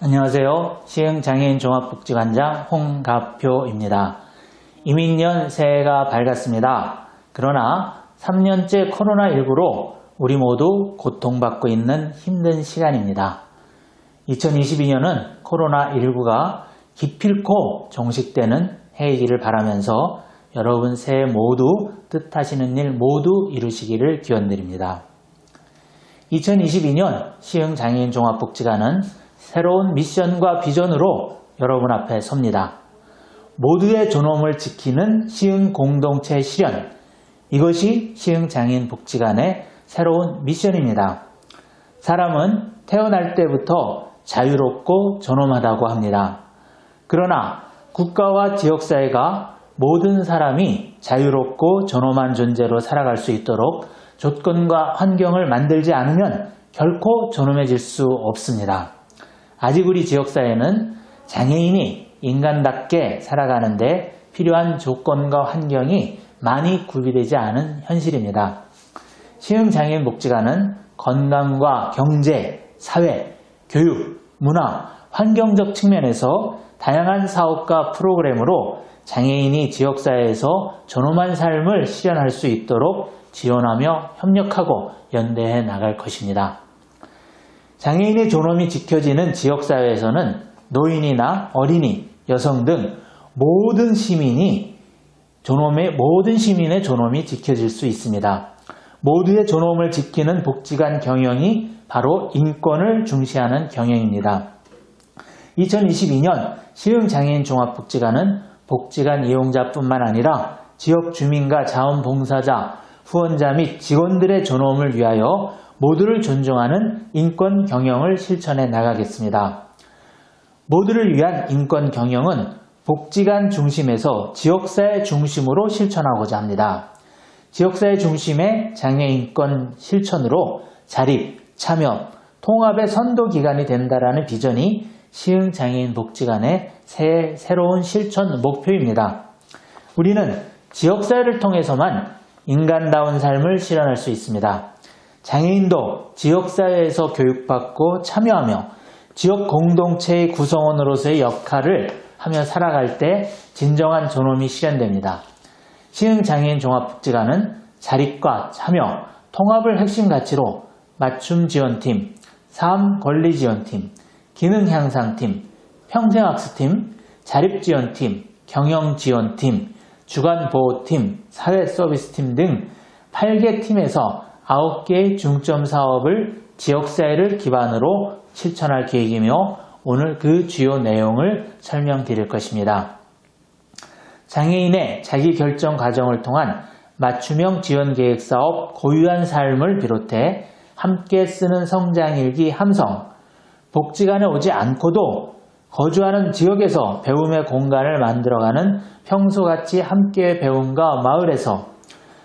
안녕하세요. 시흥장애인 종합복지관장 홍갑표입니다. 이민년 새해가 밝았습니다. 그러나 3년째 코로나19로 우리 모두 고통받고 있는 힘든 시간입니다. 2022년은 코로나19가 기필코 종식되는 해이기를 바라면서 여러분 새해 모두 뜻하시는 일 모두 이루시기를 기원드립니다. 2022년 시흥장애인 종합복지관은 새로운 미션과 비전으로 여러분 앞에 섭니다. 모두의 존엄을 지키는 시흥 공동체 실현, 이것이 시흥장애인 복지관의 새로운 미션입니다. 사람은 태어날 때부터 자유롭고 존엄하다고 합니다. 그러나 국가와 지역사회가 모든 사람이 자유롭고 존엄한 존재로 살아갈 수 있도록 조건과 환경을 만들지 않으면 결코 존엄해질 수 없습니다. 아직 우리 지역사회는 장애인이 인간답게 살아가는데 필요한 조건과 환경이 많이 구비되지 않은 현실입니다. 시흥장애인 복지관은 건강과 경제, 사회, 교육, 문화, 환경적 측면에서 다양한 사업과 프로그램으로 장애인이 지역사회에서 존엄한 삶을 실현할 수 있도록 지원하며 협력하고 연대해 나갈 것입니다. 장애인의 존엄이 지켜지는 지역사회에서는 노인이나 어린이, 여성 등 모든 시민의 존엄이 지켜질 수 있습니다. 모두의 존엄을 지키는 복지관 경영이 바로 인권을 중시하는 경영입니다. 2022년 시흥장애인 종합복지관은 복지관 이용자뿐만 아니라 지역 주민과 자원봉사자, 후원자 및 직원들의 존엄을 위하여 모두를 존중하는 인권 경영을 실천해 나가겠습니다. 모두를 위한 인권 경영은 복지관 중심에서 지역사회 중심으로 실천하고자 합니다. 지역사회 중심의 장애인권 실천으로 자립, 참여, 통합의 선도기관이 된다라는 비전이 시흥장애인 복지관의 새로운 실천 목표입니다. 우리는 지역사회를 통해서만 인간다운 삶을 실현할 수 있습니다. 장애인도 지역사회에서 교육받고 참여하며 지역 공동체의 구성원으로서의 역할을 하며 살아갈 때 진정한 존엄이 실현됩니다. 시흥장애인 종합복지관은 자립과 참여, 통합을 핵심 가치로 맞춤 지원팀, 삶 권리 지원팀, 기능 향상팀, 평생학습팀, 자립지원팀, 경영지원팀, 주간보호팀, 사회서비스팀 등 8개 팀에서 9개의 중점 사업을 지역사회를 기반으로 실천할 계획이며 오늘 그 주요 내용을 설명드릴 것입니다. 장애인의 자기결정 과정을 통한 맞춤형 지원계획사업 고유한 삶을 비롯해 함께 쓰는 성장일기 함성, 복지관에 오지 않고도 거주하는 지역에서 배움의 공간을 만들어가는 평소같이 함께 배움과 마을에서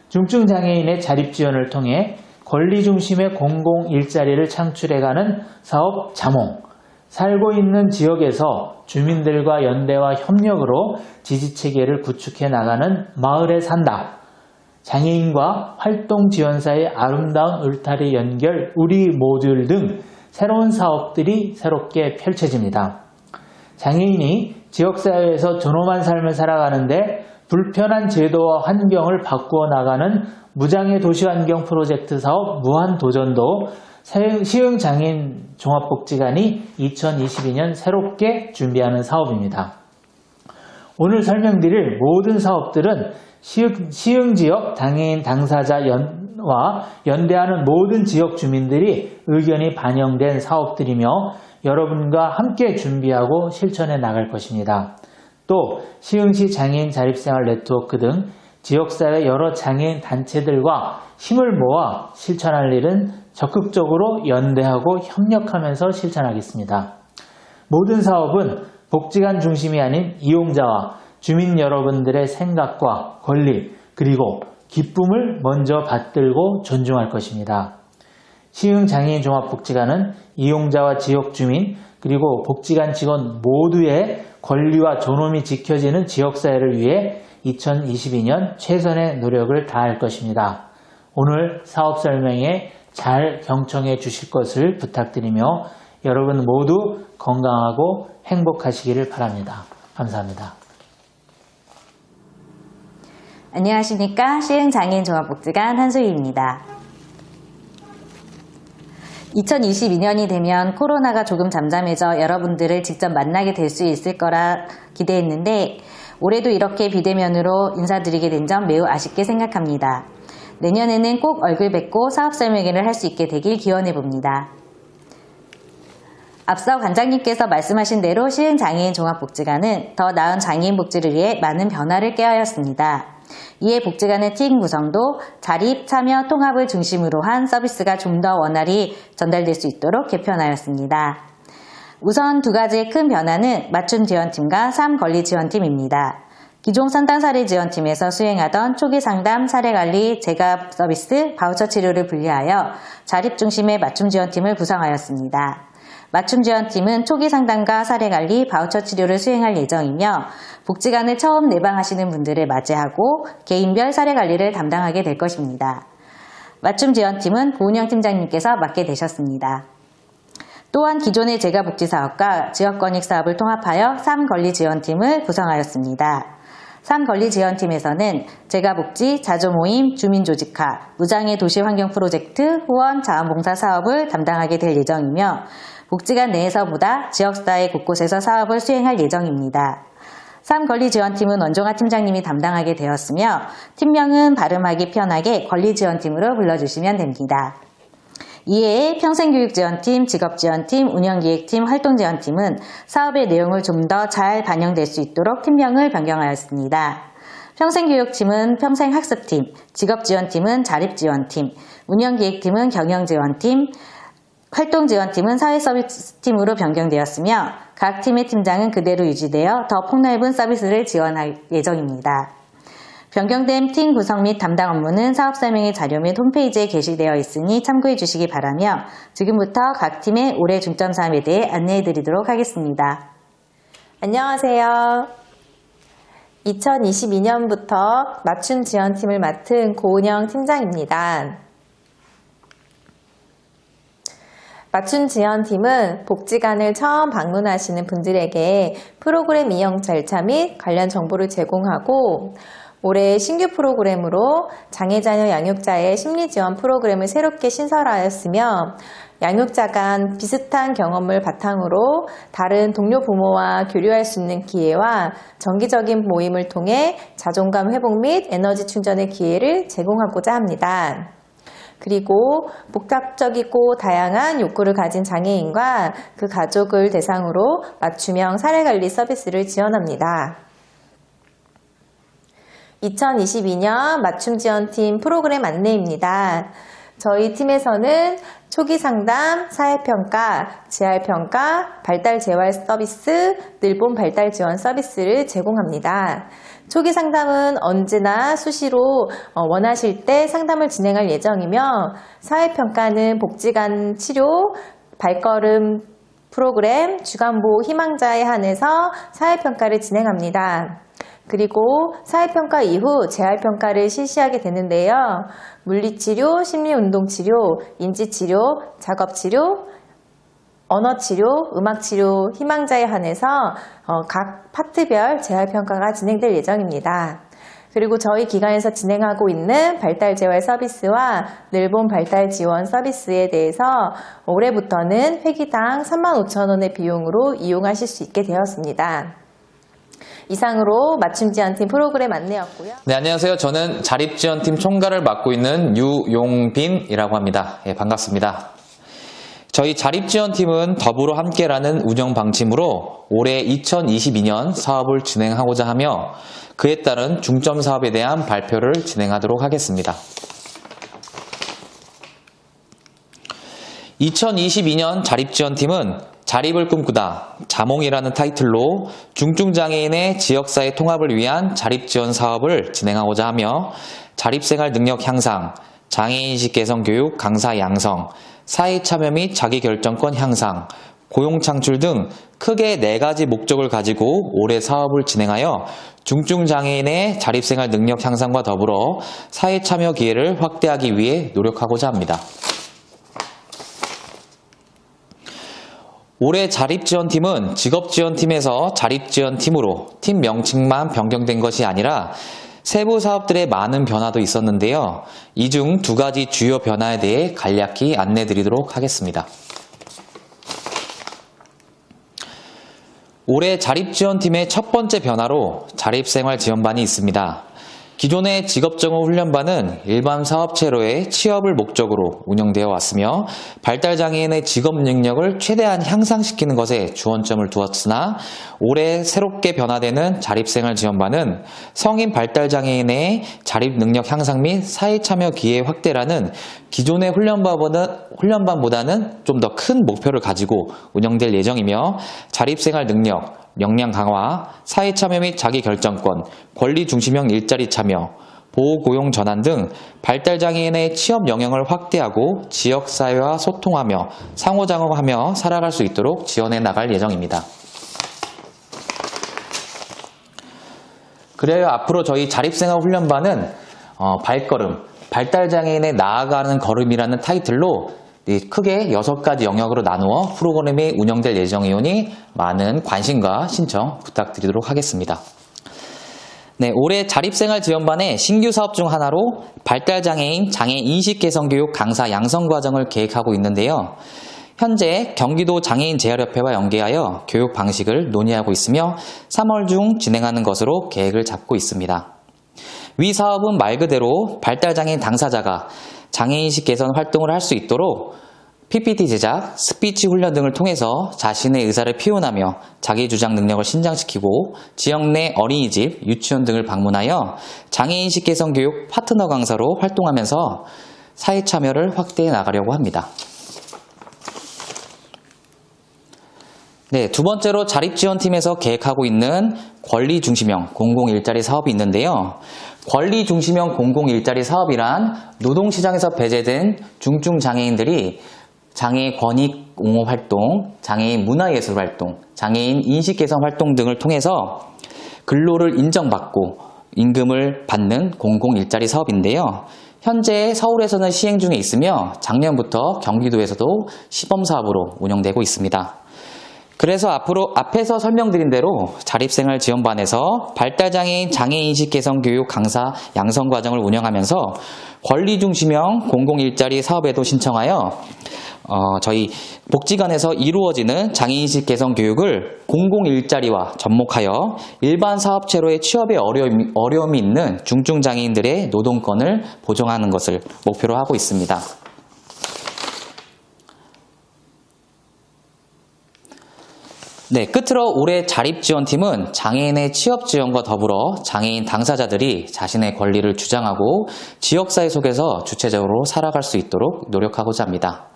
중증장애인의 자립지원을 통해 권리중심의 공공일자리를 창출해가는 사업 자몽, 살고 있는 지역에서 주민들과 연대와 협력으로 지지체계를 구축해 나가는 마을에 산다. 장애인과 활동지원사의 아름다운 울타리 연결 우리 모듈 등 새로운 사업들이 새롭게 펼쳐집니다. 장애인이 지역사회에서 존엄한 삶을 살아가는데 불편한 제도와 환경을 바꾸어 나가는 무장애 도시환경 프로젝트 사업 무한도전도 시흥장애인 종합복지관이 2022년 새롭게 준비하는 사업입니다. 오늘 설명드릴 모든 사업들은 시흥지역 장애인 당사자와 연대하는 모든 지역 주민들이 의견이 반영된 사업들이며 여러분과 함께 준비하고 실천해 나갈 것입니다. 또 시흥시 장애인 자립생활 네트워크 등 지역사회 여러 장애인 단체들과 힘을 모아 실천할 일은 적극적으로 연대하고 협력하면서 실천하겠습니다. 모든 사업은 복지관 중심이 아닌 이용자와 주민 여러분들의 생각과 권리 그리고 기쁨을 먼저 받들고 존중할 것입니다. 시흥장애인 종합복지관은 이용자와 지역 주민 그리고 복지관 직원 모두의 권리와 존엄이 지켜지는 지역사회를 위해 2022년 최선의 노력을 다할 것입니다. 오늘 사업 설명에 잘 경청해 주실 것을 부탁드리며 여러분 모두 건강하고 행복하시기를 바랍니다. 감사합니다. 안녕하십니까. 시흥장애인 종합복지관 한소희입니다. 2022년이 되면 코로나가 조금 잠잠해져 여러분들을 직접 만나게 될 수 있을 거라 기대했는데 올해도 이렇게 비대면으로 인사드리게 된 점 매우 아쉽게 생각합니다. 내년에는 꼭 얼굴 뵙고 사업 설명회를 할 수 있게 되길 기원해 봅니다. 앞서 관장님께서 말씀하신 대로 시흥장애인 종합복지관은 더 나은 장애인 복지를 위해 많은 변화를 꾀하였습니다. 이에 복지관의 팀 구성도 자립, 참여, 통합을 중심으로 한 서비스가 좀 더 원활히 전달될 수 있도록 개편하였습니다. 우선 두 가지의 큰 변화는 맞춤 지원팀과 삶 권리 지원팀입니다. 기존 상담 사례 지원팀에서 수행하던 초기 상담, 사례 관리, 재가 서비스, 바우처 치료를 분리하여 자립 중심의 맞춤 지원팀을 구성하였습니다. 맞춤 지원팀은 초기 상담과 사례 관리, 바우처 치료를 수행할 예정이며 복지관을 처음 내방하시는 분들을 맞이하고 개인별 사례 관리를 담당하게 될 것입니다. 맞춤 지원팀은 고은영 팀장님께서 맡게 되셨습니다. 또한 기존의 재가복지사업과 지역권익사업을 통합하여 삶권리지원팀을 구성하였습니다. 삶권리지원팀에서는 재가복지, 자조모임, 주민조직화, 무장애 도시환경 프로젝트, 후원, 자원봉사 사업을 담당하게 될 예정이며 복지관 내에서보다 지역사회 곳곳에서 사업을 수행할 예정입니다. 삶권리지원팀은 원종아 팀장님이 담당하게 되었으며 팀명은 발음하기 편하게 권리지원팀으로 불러주시면 됩니다. 이외에 평생교육지원팀, 직업지원팀, 운영기획팀, 활동지원팀은 사업의 내용을 좀 더 잘 반영될 수 있도록 팀명을 변경하였습니다. 평생교육팀은 평생학습팀, 직업지원팀은 자립지원팀, 운영기획팀은 경영지원팀, 활동지원팀은 사회서비스팀으로 변경되었으며 각 팀의 팀장은 그대로 유지되어 더 폭넓은 서비스를 지원할 예정입니다. 변경된 팀 구성 및 담당 업무는 사업설명회 자료 및 홈페이지에 게시되어 있으니 참고해 주시기 바라며 지금부터 각 팀의 올해 중점 사업에 대해 안내해 드리도록 하겠습니다. 안녕하세요. 2022년부터 맞춤 지원팀을 맡은 고은영 팀장입니다. 맞춤 지원팀은 복지관을 처음 방문하시는 분들에게 프로그램 이용 절차 및 관련 정보를 제공하고 올해 신규 프로그램으로 장애자녀 양육자의 심리지원 프로그램을 새롭게 신설하였으며 양육자 간 비슷한 경험을 바탕으로 다른 동료 부모와 교류할 수 있는 기회와 정기적인 모임을 통해 자존감 회복 및 에너지 충전의 기회를 제공하고자 합니다. 그리고 복합적이고 다양한 욕구를 가진 장애인과 그 가족을 대상으로 맞춤형 사례관리 서비스를 지원합니다. 2022년 맞춤지원팀 프로그램 안내입니다. 저희 팀에서는 초기 상담, 사회평가, 재활평가, 발달 재활 서비스, 늘본 발달 지원 서비스를 제공합니다. 초기 상담은 언제나 수시로 원하실 때 상담을 진행할 예정이며 사회평가는 복지관 치료, 발걸음 프로그램, 주간보호 희망자에 한해서 사회평가를 진행합니다. 그리고 사회평가 이후 재활평가를 실시하게 되는데요. 물리치료, 심리운동치료, 인지치료, 작업치료, 언어치료, 음악치료, 희망자에 한해서 각 파트별 재활평가가 진행될 예정입니다. 그리고 저희 기관에서 진행하고 있는 발달재활 서비스와 늘본 발달 지원 서비스에 대해서 올해부터는 회기당 35,000원의 비용으로 이용하실 수 있게 되었습니다. 이상으로 맞춤지원팀 프로그램 안내였고요. 네, 안녕하세요. 저는 자립지원팀 총괄을 맡고 있는 유용빈이라고 합니다. 예, 반갑습니다. 저희 자립지원팀은 더불어 함께라는 운영 방침으로 올해 2022년 사업을 진행하고자 하며 그에 따른 중점 사업에 대한 발표를 진행하도록 하겠습니다. 2022년 자립지원팀은 자립을 꿈꾸다, 자몽이라는 타이틀로 중증장애인의 지역사회 통합을 위한 자립지원 사업을 진행하고자 하며 자립생활 능력 향상, 장애인식 개선 교육 강사 양성, 사회참여 및 자기결정권 향상, 고용창출 등 크게 4가지 목적을 가지고 올해 사업을 진행하여 중증장애인의 자립생활 능력 향상과 더불어 사회참여 기회를 확대하기 위해 노력하고자 합니다. 올해 자립지원팀은 직업지원팀에서 자립지원팀으로 팀 명칭만 변경된 것이 아니라 세부 사업들의 많은 변화도 있었는데요. 이 중 두 가지 주요 변화에 대해 간략히 안내드리도록 하겠습니다. 올해 자립지원팀의 첫 번째 변화로 자립생활지원반이 있습니다. 기존의 직업정후훈련반은 일반 사업체로의 취업을 목적으로 운영되어 왔으며 발달장애인의 직업 능력을 최대한 향상시키는 것에 주안점을 두었으나 올해 새롭게 변화되는 자립생활지원반은 성인 발달장애인의 자립 능력 향상 및 사회참여 기회 확대라는 기존의 훈련반보다는 좀 더 큰 목표를 가지고 운영될 예정이며 자립생활 능력, 역량 강화, 사회참여 및 자기결정권, 권리중심형 일자리 참여, 보호고용 전환 등 발달장애인의 취업 영역을 확대하고 지역사회와 소통하며 상호작용하며 살아갈 수 있도록 지원해 나갈 예정입니다. 그래야 앞으로 저희 자립생활훈련반은 발걸음, 발달장애인의 나아가는 걸음이라는 타이틀로 크게 6가지 영역으로 나누어 프로그램이 운영될 예정이오니 많은 관심과 신청 부탁드리도록 하겠습니다. 네, 올해 자립생활지원반의 신규 사업 중 하나로 발달장애인 장애인 인식개선교육 강사 양성과정을 계획하고 있는데요. 현재 경기도 장애인 재활협회와 연계하여 교육 방식을 논의하고 있으며 3월 중 진행하는 것으로 계획을 잡고 있습니다. 위 사업은 말 그대로 발달장애인 당사자가 장애인식 개선 활동을 할 수 있도록 PPT 제작, 스피치 훈련 등을 통해서 자신의 의사를 표현하며 자기주장 능력을 신장시키고 지역 내 어린이집, 유치원 등을 방문하여 장애인식 개선 교육 파트너 강사로 활동하면서 사회 참여를 확대해 나가려고 합니다. 네, 두 번째로 자립지원팀에서 계획하고 있는 권리중심형 공공일자리 사업이 있는데요. 권리중심형 공공일자리 사업이란 노동시장에서 배제된 중증장애인들이 장애인 권익 옹호 활동, 장애인 문화예술 활동, 장애인 인식개선 활동 등을 통해서 근로를 인정받고 임금을 받는 공공일자리 사업인데요. 현재 서울에서는 시행 중에 있으며 작년부터 경기도에서도 시범사업으로 운영되고 있습니다. 그래서 앞에서 설명드린 대로 자립생활지원반에서 발달장애인 장애인식 개선 교육 강사 양성 과정을 운영하면서 권리중심형 공공일자리 사업에도 신청하여 저희 복지관에서 이루어지는 장애인식 개선 교육을 공공일자리와 접목하여 일반 사업체로의 취업에 어려움이 있는 중증장애인들의 노동권을 보장하는 것을 목표로 하고 있습니다. 네, 끝으로 올해 자립지원팀은 장애인의 취업 지원과 더불어 장애인 당사자들이 자신의 권리를 주장하고 지역사회 속에서 주체적으로 살아갈 수 있도록 노력하고자 합니다.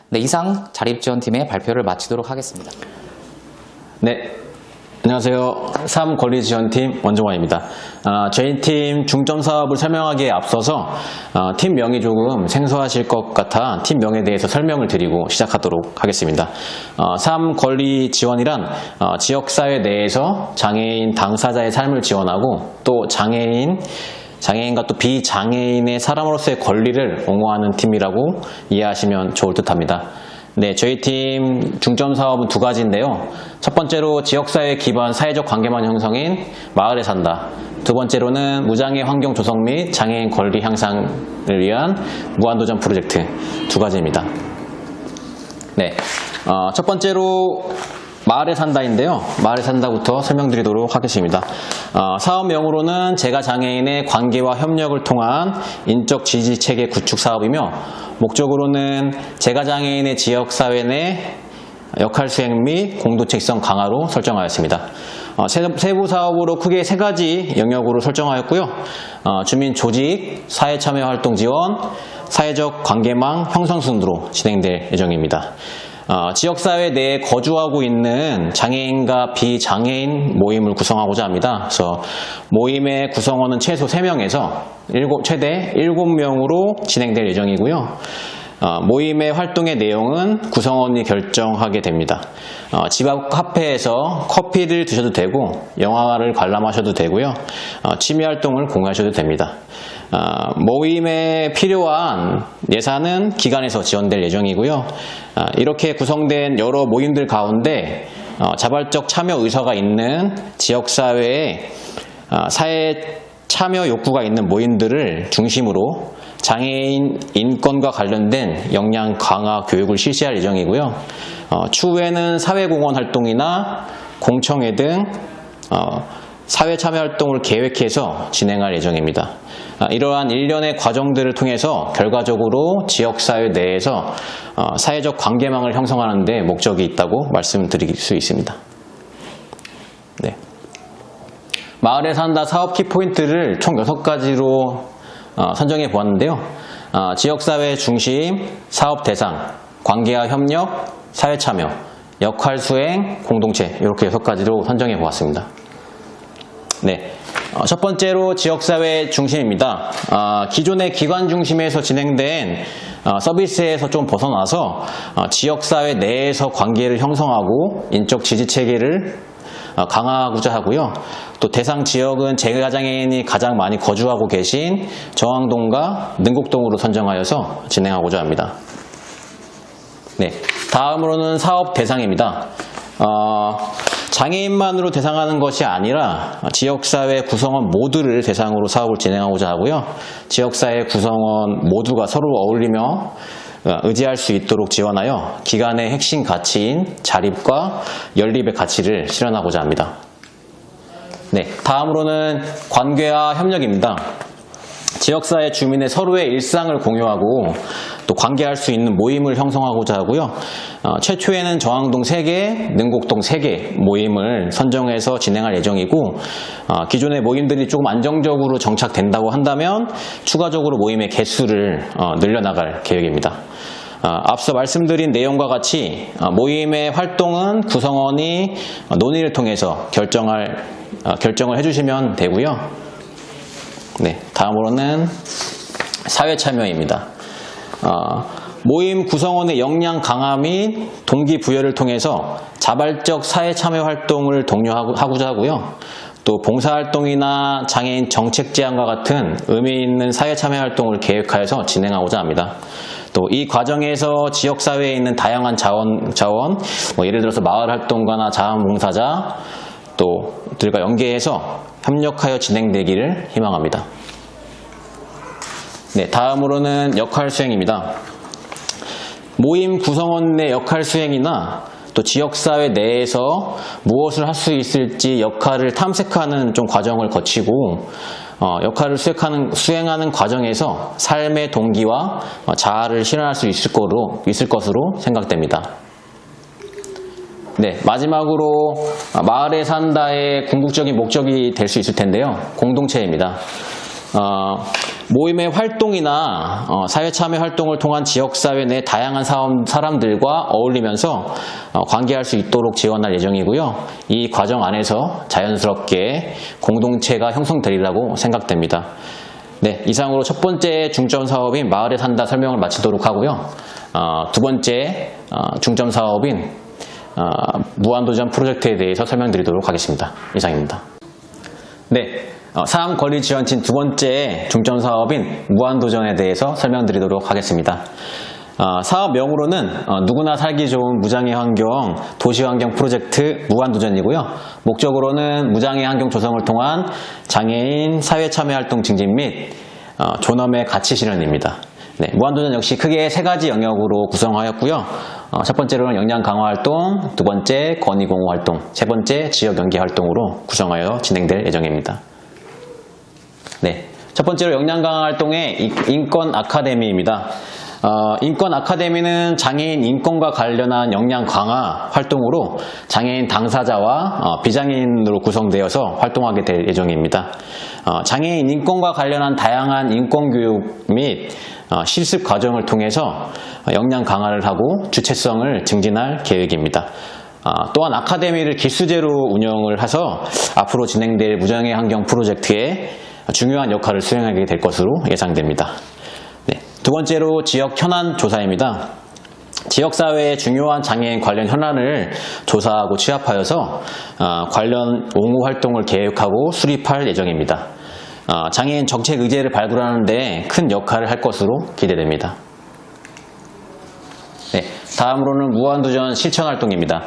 네, 이상 자립지원팀의 발표를 마치도록 하겠습니다. 네, 안녕하세요. 3권리지원팀 원종환입니다. 저희 팀 중점 사업을 설명하기에 앞서서 팀 명이 조금 생소하실 것 같아 팀 명에 대해서 설명을 드리고 시작하도록 하겠습니다. 3권리지원이란 지역사회 내에서 장애인 당사자의 삶을 지원하고 또 장애인과 또 비장애인의 사람으로서의 권리를 옹호하는 팀이라고 이해하시면 좋을 듯 합니다. 네, 저희 팀 중점 사업은 두 가지인데요. 첫 번째로 지역사회 기반 사회적 관계망 형성인 마을에 산다. 두 번째로는 무장애 환경 조성 및 장애인 권리 향상을 위한 무한도전 프로젝트 두 가지입니다. 네, 첫 번째로 마을에 산다인데요. 마을에 산다부터 설명드리도록 하겠습니다. 사업명으로는 제가 장애인의 관계와 협력을 통한 인적 지지 체계 구축 사업이며 목적으로는 제가 장애인의 지역사회 내 역할 수행 및 공동체성 강화로 설정하였습니다. 세부 사업으로 크게 세 가지 영역으로 설정하였고요. 주민 조직, 사회참여 활동 지원, 사회적 관계망 형성 순으로 진행될 예정입니다. 지역사회 내에 거주하고 있는 장애인과 비장애인 모임을 구성하고자 합니다. 그래서 모임의 구성원은 최소 3명에서 최대 7명으로 진행될 예정이고요. 모임의 활동의 내용은 구성원이 결정하게 됩니다. 집 앞 카페에서 커피를 드셔도 되고 영화를 관람하셔도 되고요. 취미 활동을 공유하셔도 됩니다. 모임에 필요한 예산은 기관에서 지원될 예정이고요. 이렇게 구성된 여러 모임들 가운데 자발적 참여 의사가 있는 지역사회에 사회 참여 욕구가 있는 모임들을 중심으로 장애인 인권과 관련된 역량 강화 교육을 실시할 예정이고요. 추후에는 사회공헌 활동이나 공청회 등 사회 참여 활동을 계획해서 진행할 예정입니다. 이러한 일련의 과정들을 통해서 결과적으로 지역사회 내에서 사회적 관계망을 형성하는 데 목적이 있다고 말씀드릴 수 있습니다. 네. 마을에 산다 사업 키포인트를 총 6가지로 선정해 보았는데요. 지역사회 중심, 사업 대상, 관계와 협력, 사회 참여, 역할 수행, 공동체 이렇게 6가지로 선정해 보았습니다. 네, 첫 번째로 지역사회 중심입니다. 기존의 기관 중심에서 진행된 서비스에서 좀 벗어나서 지역사회 내에서 관계를 형성하고 인적 지지체계를 강화하고자 하고요. 또 대상 지역은 재가장애인이 가장 많이 거주하고 계신 정왕동과 능곡동으로 선정하여서 진행하고자 합니다. 네, 다음으로는 사업 대상입니다. 장애인만으로 대상하는 것이 아니라 지역사회 구성원 모두를 대상으로 사업을 진행하고자 하고요. 지역사회 구성원 모두가 서로 어울리며 의지할 수 있도록 지원하여 기관의 핵심 가치인 자립과 연립의 가치를 실현하고자 합니다. 네, 다음으로는 관계와 협력입니다. 지역사회 주민의 서로의 일상을 공유하고 또 관계할 수 있는 모임을 형성하고자 하고요. 최초에는 정왕동 3개, 능곡동 3개 모임을 선정해서 진행할 예정이고 기존의 모임들이 조금 안정적으로 정착된다고 한다면 추가적으로 모임의 개수를 늘려나갈 계획입니다. 앞서 말씀드린 내용과 같이 모임의 활동은 구성원이 논의를 통해서 결정을 해주시면 되고요. 네, 다음으로는 사회 참여입니다. 모임 구성원의 역량 강화 및 동기부여를 통해서 자발적 사회 참여 활동을 독려하고자 하고요. 또 봉사활동이나 장애인 정책 제안과 같은 의미 있는 사회 참여 활동을 계획하여서 진행하고자 합니다. 또 이 과정에서 지역사회에 있는 다양한 자원 예를 들어서 마을활동가나 자원봉사자 들과 연계해서 협력하여 진행되기를 희망합니다. 네, 다음으로는 역할 수행입니다. 모임 구성원의 역할 수행이나 또 지역사회 내에서 무엇을 할 수 있을지 역할을 탐색하는 좀 과정을 거치고 역할을 수행하는 과정에서 삶의 동기와 자아를 실현할 수 있을 것으로 생각됩니다. 네, 마지막으로 마을에 산다의 궁극적인 목적이 될 수 있을 텐데요. 공동체입니다. 모임의 활동이나 사회 참여 활동을 통한 지역사회 내 다양한 사람들과 어울리면서 관계할 수 있도록 지원할 예정이고요. 이 과정 안에서 자연스럽게 공동체가 형성되리라고 생각됩니다. 네, 이상으로 첫 번째 중점 사업인 마을에 산다 설명을 마치도록 하고요. 두 번째 중점 사업인 무한도전 프로젝트에 대해서 설명드리도록 하겠습니다. 이상입니다. 네, 사암권리지원팀 두 번째 중점 사업인 무한도전에 대해서 설명드리도록 하겠습니다. 사업명으로는 누구나 살기 좋은 무장애 환경 도시환경 프로젝트 무한도전이고요. 목적으로는 무장애 환경 조성을 통한 장애인 사회참여활동 증진 및 존엄의 가치 실현입니다. 네, 무한도전 역시 크게 3가지 영역으로 구성하였고요. 첫 번째로는 역량 강화 활동, 두 번째 권위 공호 활동, 세 번째 지역 연계 활동으로 구성하여 진행될 예정입니다. 네, 첫 번째로 역량 강화 활동의 인권 아카데미입니다. 인권 아카데미는 장애인 인권과 관련한 역량 강화 활동으로 장애인 당사자와 비장애인으로 구성되어서 활동하게 될 예정입니다. 장애인 인권과 관련한 다양한 인권 교육 및 실습 과정을 통해서 역량 강화를 하고 주체성을 증진할 계획입니다. 또한 아카데미를 기수제로 운영을 해서 앞으로 진행될 무장애 환경 프로젝트에 중요한 역할을 수행하게 될 것으로 예상됩니다. 네, 두 번째로 지역 현안 조사입니다. 지역사회의 중요한 장애인 관련 현안을 조사하고 취합하여서 관련 옹호 활동을 계획하고 수립할 예정입니다. 장애인 정책 의제를 발굴하는 데 큰 역할을 할 것으로 기대됩니다. 네, 다음으로는 무한도전 실천 활동입니다.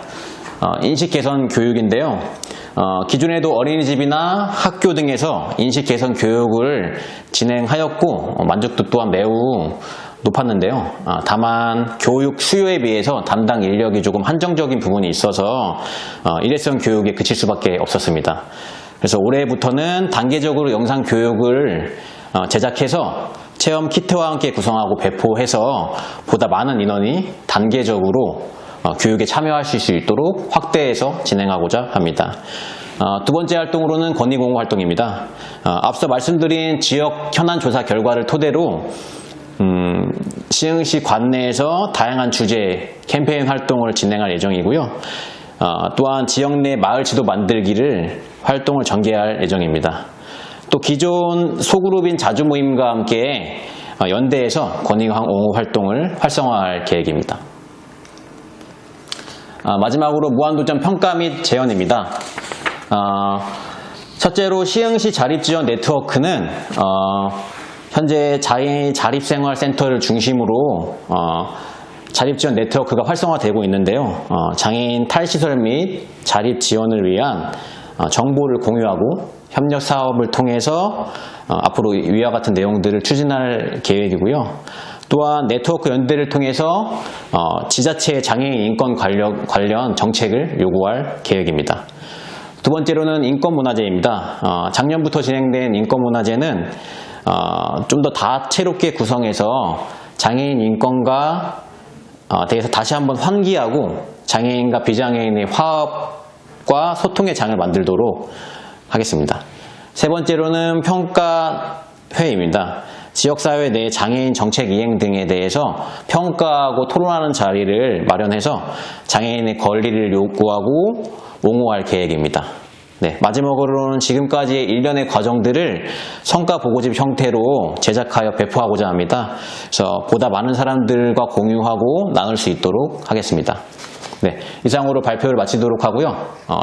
인식 개선 교육인데요. 기존에도 어린이집이나 학교 등에서 인식 개선 교육을 진행하였고 만족도 또한 매우 높았는데요. 다만 교육 수요에 비해서 담당 인력이 조금 한정적인 부분이 있어서 일회성 교육에 그칠 수밖에 없었습니다. 그래서 올해부터는 단계적으로 영상 교육을 제작해서 체험 키트와 함께 구성하고 배포해서 보다 많은 인원이 단계적으로 교육에 참여하실 수 있도록 확대해서 진행하고자 합니다. 두 번째 활동으로는 건의공모 활동입니다. 앞서 말씀드린 지역 현안 조사 결과를 토대로 시흥시 관내에서 다양한 주제 캠페인 활동을 진행할 예정이고요. 또한 지역 내 마을 지도 만들기를 활동을 전개할 예정입니다. 또 기존 소그룹인 자주 모임과 함께 연대해서 건의공모 활동을 활성화할 계획입니다. 마지막으로 무한도전 평가 및 재현입니다. 첫째로 시흥시 자립지원 네트워크는 현재 장애인 자립생활센터를 중심으로 자립지원 네트워크가 활성화되고 있는데요. 장애인 탈시설 및 자립지원을 위한 정보를 공유하고 협력 사업을 통해서 앞으로 위와 같은 내용들을 추진할 계획이고요. 또한 네트워크 연대를 통해서 지자체의 장애인 인권 관련 정책을 요구할 계획입니다. 두 번째로는 인권문화제입니다. 작년부터 진행된 인권문화제는 좀 더 다채롭게 구성해서 장애인 인권과 대해서 다시 한번 환기하고 장애인과 비장애인의 화합과 소통의 장을 만들도록 하겠습니다. 세 번째로는 평가회의입니다. 지역사회 내 장애인 정책 이행 등에 대해서 평가하고 토론하는 자리를 마련해서 장애인의 권리를 요구하고 옹호할 계획입니다. 네, 마지막으로는 지금까지의 일련의 과정들을 성과 보고집 형태로 제작하여 배포하고자 합니다. 그래서 보다 많은 사람들과 공유하고 나눌 수 있도록 하겠습니다. 네, 이상으로 발표를 마치도록 하고요.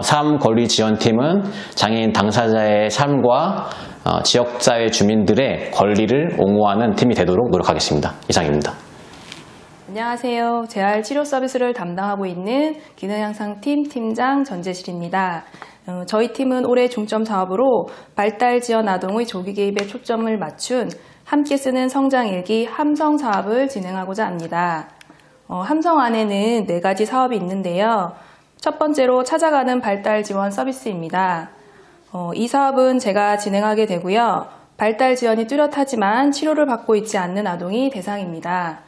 삶권리지원팀은 장애인 당사자의 삶과 지역사회 주민들의 권리를 옹호하는 팀이 되도록 노력하겠습니다. 이상입니다. 안녕하세요. 재활 치료 서비스를 담당하고 있는 기능향상팀 팀장 전재실입니다. 저희 팀은 올해 중점 사업으로 발달 지원 아동의 조기 개입에 초점을 맞춘 함께 쓰는 성장일기 함성 사업을 진행하고자 합니다. 함성 안에는 4가지 사업이 있는데요. 첫 번째로 찾아가는 발달 지원 서비스입니다. 이 사업은 제가 진행하게 되고요. 발달 지원이 뚜렷하지만 치료를 받고 있지 않는 아동이 대상입니다.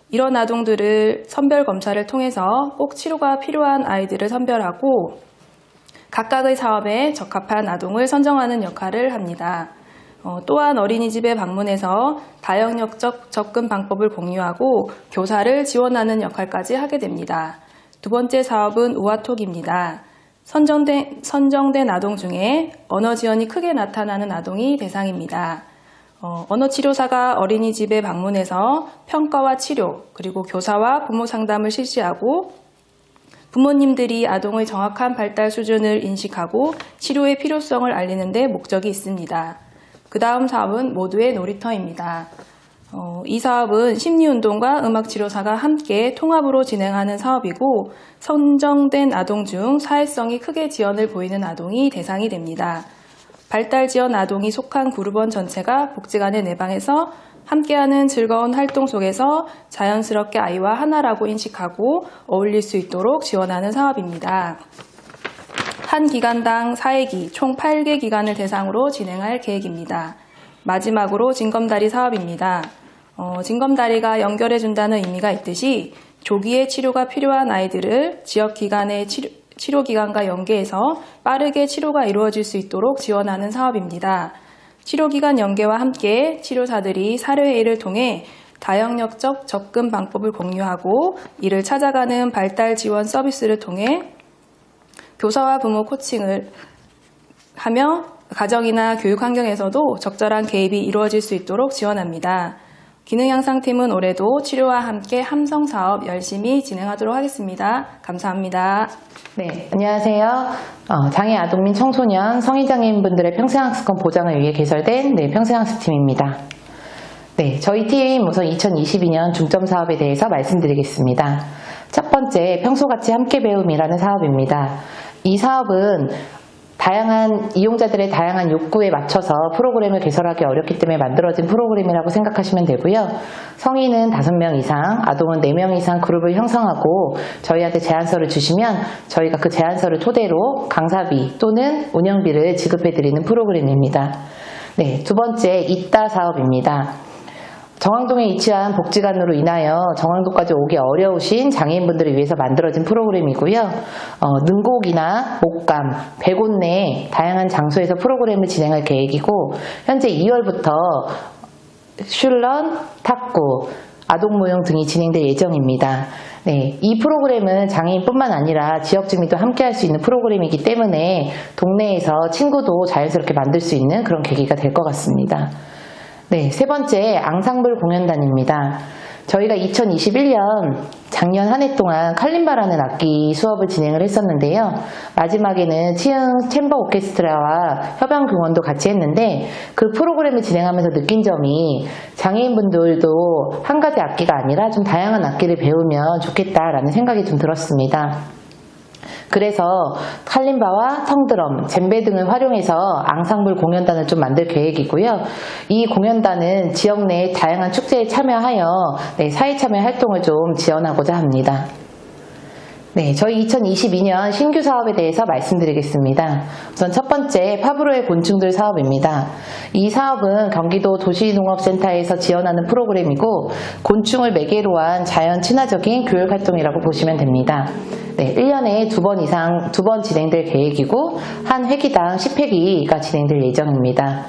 이런 아동들을 선별 검사를 통해서 꼭 치료가 필요한 아이들을 선별하고 각각의 사업에 적합한 아동을 선정하는 역할을 합니다. 또한 어린이집에 방문해서 다영역적 접근 방법을 공유하고 교사를 지원하는 역할까지 하게 됩니다. 두 번째 사업은 우아톡입니다. 선정된 아동 중에 언어 지연이 크게 나타나는 아동이 대상입니다. 언어치료사가 어린이집에 방문해서 평가와 치료, 그리고 교사와 부모 상담을 실시하고 부모님들이 아동의 정확한 발달 수준을 인식하고 치료의 필요성을 알리는 데 목적이 있습니다. 그 다음 사업은 모두의 놀이터입니다. 이 사업은 심리운동과 음악치료사가 함께 통합으로 진행하는 사업이고 선정된 아동 중 사회성이 크게 지연을 보이는 아동이 대상이 됩니다. 발달 지원 아동이 속한 그룹원 전체가 복지관에 내방해서 함께하는 즐거운 활동 속에서 자연스럽게 아이와 하나라고 인식하고 어울릴 수 있도록 지원하는 사업입니다. 한 기간당 4회기, 총 8개 기간을 대상으로 진행할 계획입니다. 마지막으로 징검다리 사업입니다. 징검다리가 연결해준다는 의미가 있듯이 조기에 치료가 필요한 아이들을 지역기관의 치료기관과 연계해서 빠르게 치료가 이루어질 수 있도록 지원하는 사업입니다. 치료기관 연계와 함께 치료사들이 사례회의를 통해 다영역적 접근 방법을 공유하고 이를 찾아가는 발달 지원 서비스를 통해 교사와 부모 코칭을 하며 가정이나 교육 환경에서도 적절한 개입이 이루어질 수 있도록 지원합니다. 기능향상팀은 올해도 치료와 함께 함성 사업 열심히 진행하도록 하겠습니다. 감사합니다. 네, 안녕하세요. 장애 아동 및 청소년, 성인장애인분들의 평생학습권 보장을 위해 개설된 평생학습팀입니다. 네, 저희 팀 우선 2022년 중점 사업에 대해서 말씀드리겠습니다. 첫 번째, 평소같이 함께 배움이라는 사업입니다. 이 사업은 이용자들의 다양한 욕구에 맞춰서 프로그램을 개설하기 어렵기 때문에 만들어진 프로그램이라고 생각하시면 되고요. 성인은 5명 이상, 아동은 4명 이상 그룹을 형성하고 저희한테 제안서를 주시면 저희가 그 제안서를 토대로 강사비 또는 운영비를 지급해드리는 프로그램입니다. 네, 두 번째, 있다 사업입니다. 정왕동에 위치한 복지관으로 인하여 정왕동까지 오기 어려우신 장애인분들을 위해서 만들어진 프로그램이고요. 능곡이나 목감, 100곳 내 다양한 장소에서 프로그램을 진행할 계획이고 현재 2월부터 슐런, 탁구, 아동무용 등이 진행될 예정입니다. 네, 이 프로그램은 장애인뿐만 아니라 지역주민도 함께 할 수 있는 프로그램이기 때문에 동네에서 친구도 자연스럽게 만들 수 있는 그런 계기가 될 것 같습니다. 네, 세 번째, 앙상블 공연단입니다. 저희가 2021년 작년 한 해 동안 칼림바라는 악기 수업을 진행을 했었는데요. 마지막에는 치흥 챔버 오케스트라와 협연 공연도 같이 했는데 그 프로그램을 진행하면서 느낀 점이 장애인분들도 한 가지 악기가 아니라 좀 다양한 악기를 배우면 좋겠다라는 생각이 좀 들었습니다. 그래서 칼림바와 성드럼, 젬베 등을 활용해서 앙상블 공연단을 좀 만들 계획이고요. 이 공연단은 지역 내 다양한 축제에 참여하여 사회 참여 활동을 좀 지원하고자 합니다. 네, 저희 2022년 신규 사업에 대해서 말씀드리겠습니다. 우선 첫 번째, 파브로의 곤충들 사업입니다. 이 사업은 경기도 도시농업센터에서 지원하는 프로그램이고 곤충을 매개로 한 자연 친화적인 교육활동이라고 보시면 됩니다. 네, 1년에 2번 진행될 계획이고 한 회기당 10회기가 진행될 예정입니다.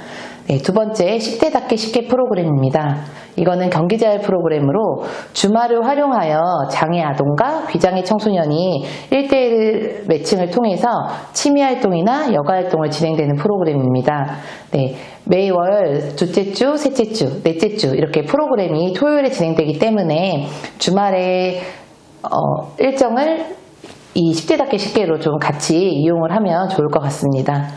네, 두 번째, 10대답게 쉽게 프로그램입니다. 이거는 경기자율 프로그램으로 주말을 활용하여 장애 아동과 비장애 청소년이 1대1 매칭을 통해서 취미활동이나 여가활동을 진행되는 프로그램입니다. 네, 매월 둘째 주, 셋째 주, 넷째 주 이렇게 프로그램이 토요일에 진행되기 때문에 주말에 일정을 이 10대답게 쉽게로 좀 같이 이용을 하면 좋을 것 같습니다.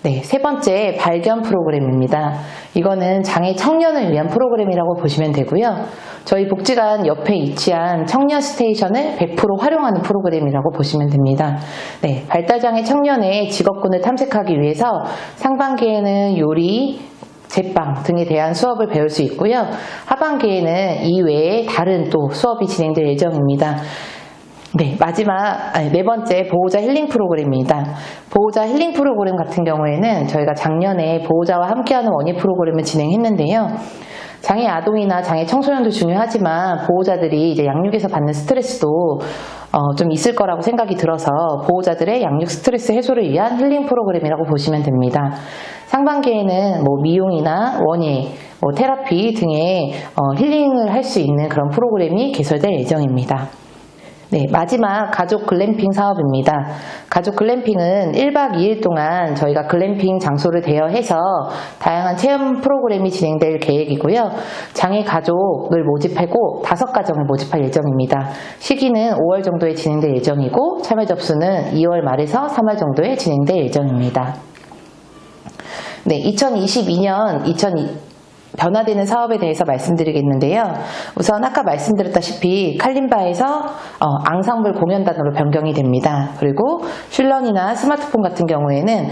네, 세 번째, 발견 프로그램입니다. 이거는 장애 청년을 위한 프로그램이라고 보시면 되고요. 저희 복지관 옆에 위치한 청년 스테이션을 100% 활용하는 프로그램이라고 보시면 됩니다. 네, 발달장애 청년의 직업군을 탐색하기 위해서 상반기에는 요리, 제빵 등에 대한 수업을 배울 수 있고요. 하반기에는 이외에 다른 또 수업이 진행될 예정입니다. 네, 네 번째, 보호자 힐링 프로그램입니다. 보호자 힐링 프로그램 같은 경우에는 저희가 작년에 보호자와 함께하는 원예 프로그램을 진행했는데요. 장애 아동이나 장애 청소년도 중요하지만 보호자들이 이제 양육에서 받는 스트레스도 좀 있을 거라고 생각이 들어서 보호자들의 양육 스트레스 해소를 위한 힐링 프로그램이라고 보시면 됩니다. 상반기에는 미용이나 원예, 테라피 등의 힐링을 할 수 있는 그런 프로그램이 개설될 예정입니다. 네, 마지막 가족 글램핑 사업입니다. 가족 글램핑은 1박 2일 동안 저희가 글램핑 장소를 대여해서 다양한 체험 프로그램이 진행될 계획이고요. 장애 가족을 모집하고 5가정을 모집할 예정입니다. 시기는 5월 정도에 진행될 예정이고 참여 접수는 2월 말에서 3월 정도에 진행될 예정입니다. 네, 2022년 변화되는 사업에 대해서 말씀드리겠는데요. 우선 아까 말씀드렸다시피 칼림바에서 앙상블 공연단으로 변경이 됩니다. 그리고 슐런이나 스마트폰 같은 경우에는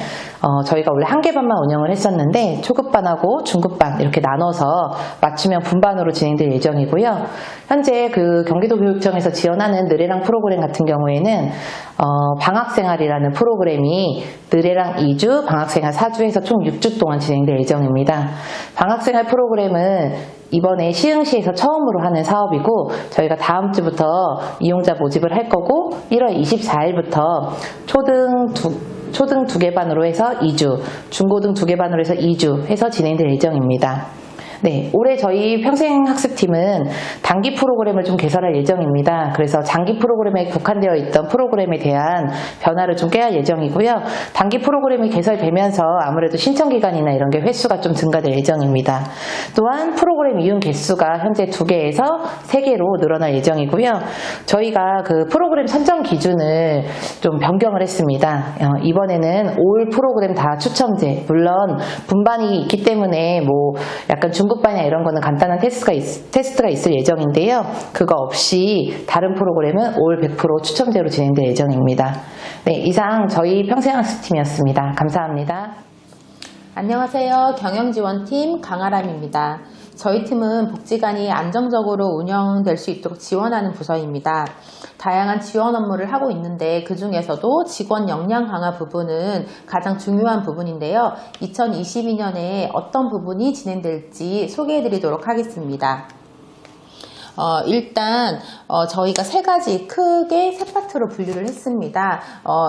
저희가 원래 1개반만 운영을 했었는데 초급반하고 중급반 이렇게 나눠서 맞춤형 분반으로 진행될 예정이고요. 현재 그 경기도교육청에서 지원하는 느레랑 프로그램 같은 경우에는 방학생활이라는 프로그램이 느레랑 2주, 방학생활 4주 해서 총 6주 동안 진행될 예정입니다. 방학생활 프로그램은 이번에 시흥시에서 처음으로 하는 사업이고 저희가 다음 주부터 이용자 모집을 할 거고 1월 24일부터 초등 2개 반으로 해서 2주, 중고등 2개 반으로 해서 2주 해서 진행될 예정입니다. 네, 올해 저희 평생학습팀은 단기 프로그램을 좀 개설할 예정입니다. 그래서 장기 프로그램에 국한되어 있던 프로그램에 대한 변화를 좀 꾀할 예정이고요. 단기 프로그램이 개설되면서 아무래도 신청기간이나 이런 게 횟수가 좀 증가될 예정입니다. 또한 프로그램 이용 개수가 현재 2개에서 3개로 늘어날 예정이고요. 저희가 그 프로그램 선정 기준을 좀 변경을 했습니다. 이번에는 올 프로그램 다 추첨제, 물론 분반이 있기 때문에 뭐 약간 중급반이나 이런 거는 간단한 테스트가 있을 예정인데요. 그거 없이 다른 프로그램은 올 100% 추첨제로 진행될 예정입니다. 네, 이상 저희 평생학습팀이었습니다. 감사합니다. 안녕하세요. 경영지원팀 강아람입니다. 저희 팀은 복지관이 안정적으로 운영될 수 있도록 지원하는 부서입니다. 다양한 지원 업무를 하고 있는데 그 중에서도 직원 역량 강화 부분은 가장 중요한 부분인데요. 2022년에 어떤 부분이 진행될지 소개해 드리도록 하겠습니다. 일단 저희가 3가지 크게 3파트로 분류를 했습니다.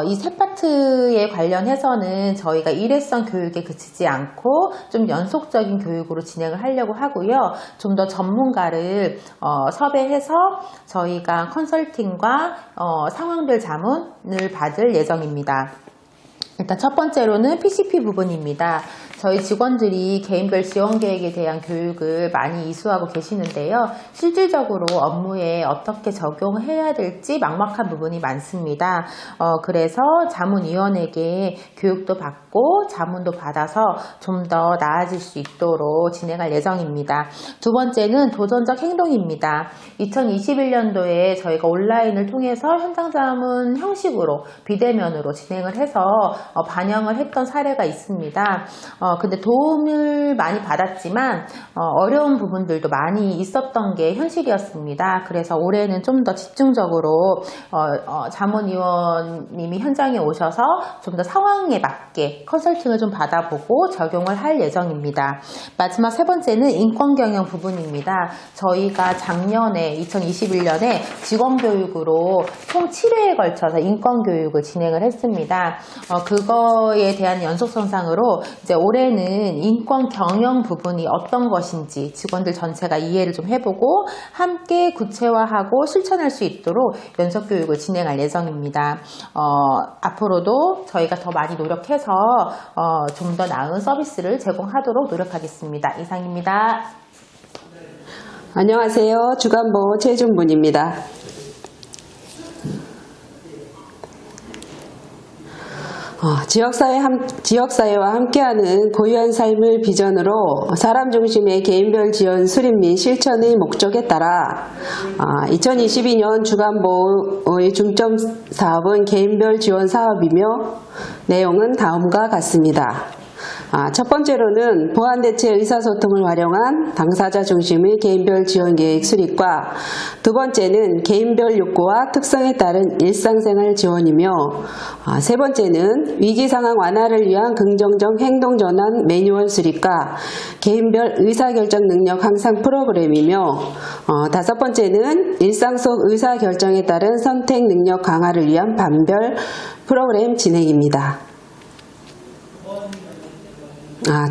이 3파트에 관련해서는 저희가 일회성 교육에 그치지 않고 좀 연속적인 교육으로 진행을 하려고 하고요. 좀 더 전문가를 섭외해서 저희가 컨설팅과 상황별 자문을 받을 예정입니다. 일단 첫 번째로는 PCP 부분입니다. 저희 직원들이 개인별 지원 계획에 대한 교육을 많이 이수하고 계시는데요. 실질적으로 업무에 어떻게 적용해야 될지 막막한 부분이 많습니다. 그래서 자문위원에게 교육도 받고 자문도 받아서 좀 더 나아질 수 있도록 진행할 예정입니다. 두 번째는 도전적 행동입니다. 2021년도에 저희가 온라인을 통해서 현장 자문 형식으로 비대면으로 진행을 해서 반영을 했던 사례가 있습니다. 근데 도움을 많이 받았지만 어려운 부분들도 많이 있었던 게 현실이었습니다. 그래서 올해는 좀 더 집중적으로 자문위원님이 현장에 오셔서 좀 더 상황에 맞게 컨설팅을 좀 받아보고 적용을 할 예정입니다. 마지막 3번째는 인권경영 부분입니다. 저희가 작년에 2021년에 직원교육으로 총 7회에 걸쳐서 인권교육을 진행을 했습니다. 그거에 대한 연속선상으로 이제 올해는 인권 경영 부분이 어떤 것인지 직원들 전체가 이해를 좀 해보고 함께 구체화하고 실천할 수 있도록 연속교육을 진행할 예정입니다. 앞으로도 저희가 더 많이 노력해서 좀 더 나은 서비스를 제공하도록 노력하겠습니다. 이상입니다. 안녕하세요. 주간보호 최준분입니다. 지역사회와 함께하는 고유한 삶을 비전으로 사람 중심의 개인별 지원 수립 및 실천의 목적에 따라 2022년 주간보호의 중점 사업은 개인별 지원 사업이며 내용은 다음과 같습니다. 첫 번째로는 보완대체 의사소통을 활용한 당사자 중심의 개인별 지원계획 수립과 두 번째는 개인별 욕구와 특성에 따른 일상생활 지원이며 세 번째는 위기상황 완화를 위한 긍정적 행동전환 매뉴얼 수립과 개인별 의사결정 능력 향상 프로그램이며 다섯 번째는 일상 속 의사결정에 따른 선택 능력 강화를 위한 반별 프로그램 진행입니다.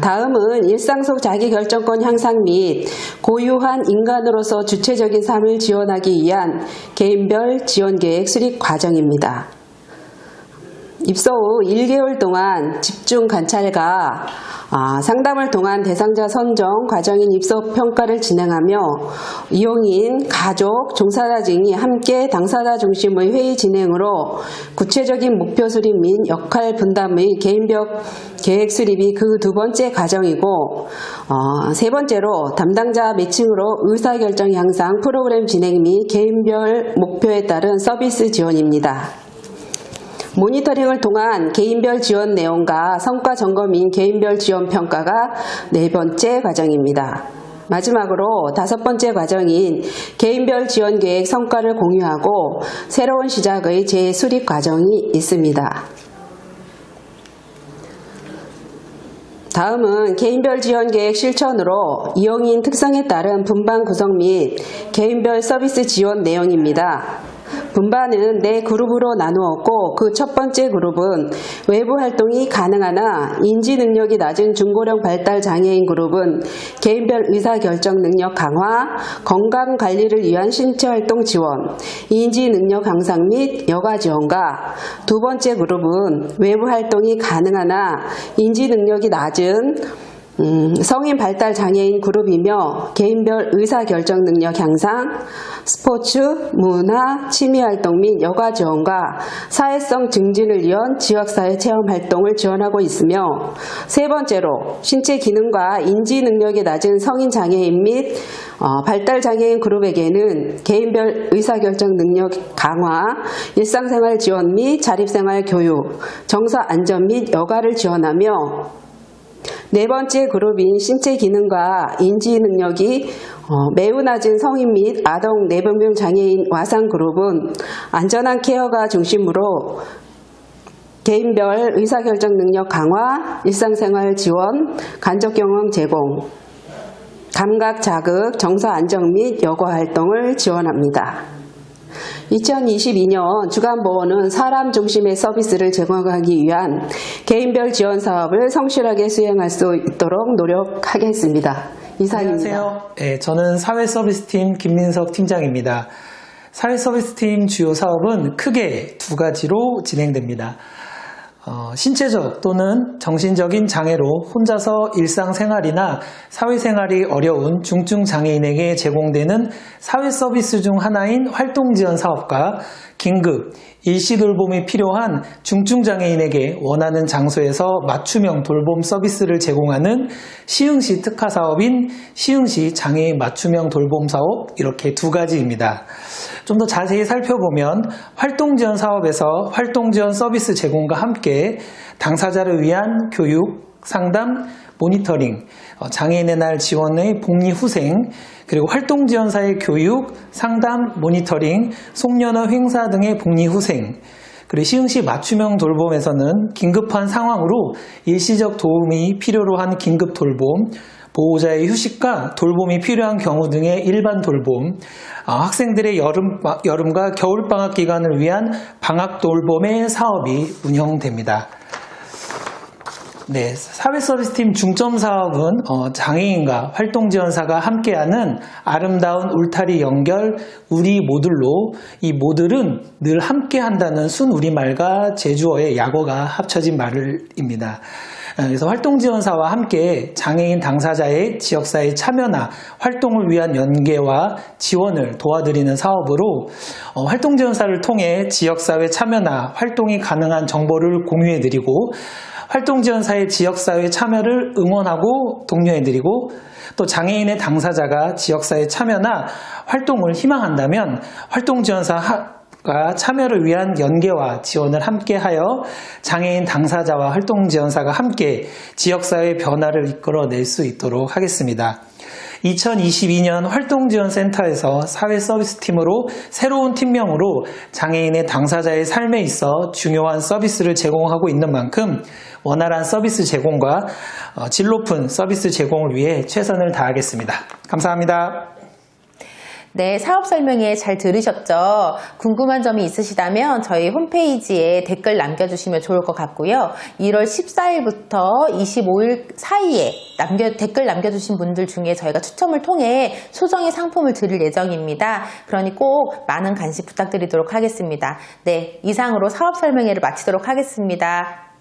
다음은 일상 속 자기결정권 향상 및 고유한 인간으로서 주체적인 삶을 지원하기 위한 개인별 지원계획 수립 과정입니다. 입소 후 1개월 동안 집중 관찰과 상담을 통한 대상자 선정 과정인 입소평가를 진행하며 이용인, 가족, 종사자 등이 함께 당사자 중심의 회의 진행으로 구체적인 목표 수립 및 역할 분담의 개인별 계획 수립이 그 두 번째 과정이고 세 번째로 담당자 매칭으로 의사결정 향상 프로그램 진행 및 개인별 목표에 따른 서비스 지원입니다. 모니터링을 통한 개인별 지원 내용과 성과 점검인 개인별 지원 평가가 네 번째 과정입니다. 마지막으로 다섯 번째 과정인 개인별 지원 계획 성과를 공유하고 새로운 시작의 재수립 과정이 있습니다. 다음은 개인별 지원 계획 실천으로 이용인 특성에 따른 분반 구성 및 개인별 서비스 지원 내용입니다. 분반은 4그룹으로 나누었고 그 첫 번째 그룹은 외부 활동이 가능하나 인지 능력이 낮은 중고령 발달 장애인 그룹은 개인별 의사결정 능력 강화, 건강 관리를 위한 신체 활동 지원, 인지 능력 향상 및 여가 지원과 두 번째 그룹은 외부 활동이 가능하나 인지 능력이 낮은 성인 발달 장애인 그룹이며 개인별 의사결정 능력 향상, 스포츠, 문화, 취미활동 및 여가 지원과 사회성 증진을 위한 지역사회 체험 활동을 지원하고 있으며 세 번째로 신체 기능과 인지 능력이 낮은 성인 장애인 및 발달 장애인 그룹에게는 개인별 의사결정 능력 강화, 일상생활 지원 및 자립생활 교육, 정서 안전 및 여가를 지원하며 네 번째 그룹인 신체 기능과 인지 능력이 매우 낮은 성인 및 아동 내분명 장애인 와상 그룹은 안전한 케어가 중심으로 개인별 의사결정 능력 강화, 일상생활 지원, 간접 경험 제공, 감각 자극, 정서 안정 및 여가 활동을 지원합니다. 2022년 주간보호는 사람 중심의 서비스를 제공하기 위한 개인별 지원 사업을 성실하게 수행할 수 있도록 노력하겠습니다. 이상입니다. 안녕하세요. 네, 저는 사회서비스팀 김민석 팀장입니다. 사회서비스팀 주요 사업은 크게 두 가지로 진행됩니다. 신체적 또는 정신적인 장애로 혼자서 일상생활이나 사회생활이 어려운 중증장애인에게 제공되는 사회서비스 중 하나인 활동지원 사업과 긴급, 일시돌봄이 필요한 중증장애인에게 원하는 장소에서 맞춤형 돌봄 서비스를 제공하는 시흥시 특화사업인 시흥시 장애인 맞춤형 돌봄 사업, 이렇게 두 가지입니다. 좀 더 자세히 살펴보면 활동지원 사업에서 활동지원 서비스 제공과 함께 당사자를 위한 교육, 상담, 모니터링, 장애인의 날 지원의 복리후생, 그리고 활동지원사의 교육, 상담, 모니터링, 송년회 행사 등의 복리후생, 그리고 시흥시 맞춤형 돌봄에서는 긴급한 상황으로 일시적 도움이 필요로 한 긴급 돌봄, 보호자의 휴식과 돌봄이 필요한 경우 등의 일반 돌봄, 학생들의 여름과 겨울방학 기간을 위한 방학 돌봄의 사업이 운영됩니다. 네, 사회서비스팀 중점 사업은 장애인과 활동지원사가 함께하는 아름다운 울타리 연결 우리 모듈로, 이 모듈은 늘 함께한다는 순우리말과 제주어의 약어가 합쳐진 말입니다. 그래서 활동지원사와 함께 장애인 당사자의 지역사회 참여나 활동을 위한 연계와 지원을 도와드리는 사업으로 활동지원사를 통해 지역사회 참여나 활동이 가능한 정보를 공유해드리고 활동지원사의 지역사회 참여를 응원하고 독려해드리고 또 장애인의 당사자가 지역사회 참여나 활동을 희망한다면 활동지원사가 참여를 위한 연계와 지원을 함께하여 장애인 당사자와 활동지원사가 함께 지역사회 변화를 이끌어낼 수 있도록 하겠습니다. 2022년 활동지원센터에서 사회서비스팀으로 새로운 팀명으로 장애인의 당사자의 삶에 있어 중요한 서비스를 제공하고 있는 만큼 원활한 서비스 제공과 질 높은 서비스 제공을 위해 최선을 다하겠습니다. 감사합니다. 네, 사업 설명회 잘 들으셨죠? 궁금한 점이 있으시다면 저희 홈페이지에 댓글 남겨주시면 좋을 것 같고요. 1월 14일부터 25일 사이에 댓글 남겨주신 분들 중에 저희가 추첨을 통해 소정의 상품을 드릴 예정입니다. 그러니 꼭 많은 관심 부탁드리도록 하겠습니다. 네, 이상으로 사업 설명회를 마치도록 하겠습니다.